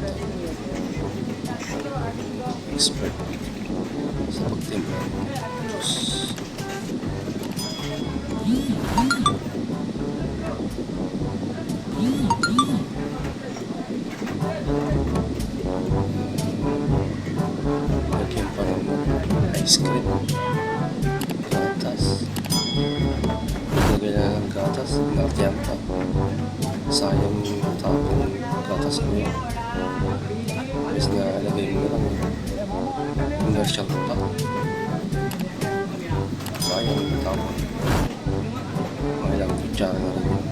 to. Expert sa pagtimpla ng juice. Lagyan pa ng ice cream, gatas. Lagyan na ng gatas, natiyan pa. Sayang yung tapong gatas mo yun. Mas nalagay mo na lang commercial pa. Sayang yung tapong. Mga ilang kutsara na rin yun.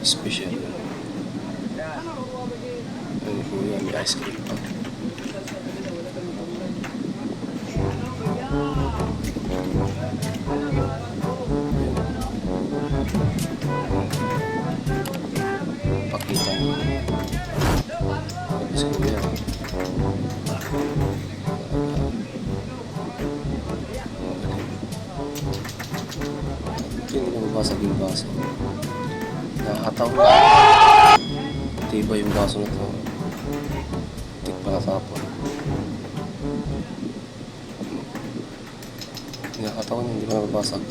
Special yun. Ayun po yun, may ice cream pa. Pakita niyo. Tapos ko yan. Hindi na mabasag yung baso. Nakakataw na. Tiba yung baso na ito. Tik pa natapon. Nakakataw na hindi pa nababasag.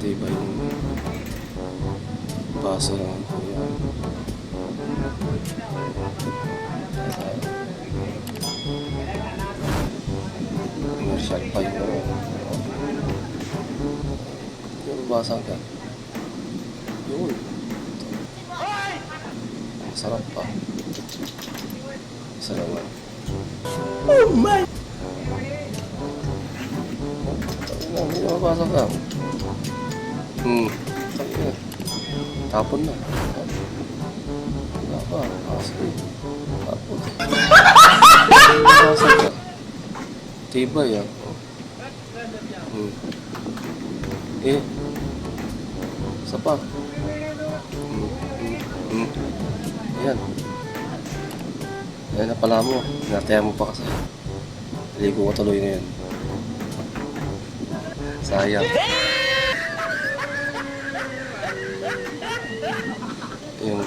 Tiba yung baso lang po yan. Commercial pa yung ano. Yung basag ka. Yun. Ang sarap pa. Isa naman. Oh my! Hindi na mabasag ka. Tapon na. Wala pa. Asli. Tapon. Basag ka. Tibay yan. Isa pa. Yan. Yan na pala mo. Nataya mo pa kasi. Ligo ko tuloy ngayon. Sayang. Yung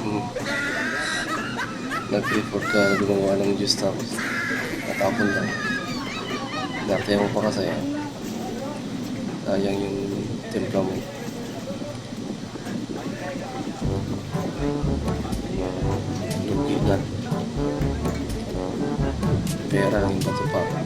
nag-report ka na gumawa ng juice tapos natapon lang. Nataya mo pa kasi. Sayang yung timpla mo. Lugi na. Pera ang bato pa.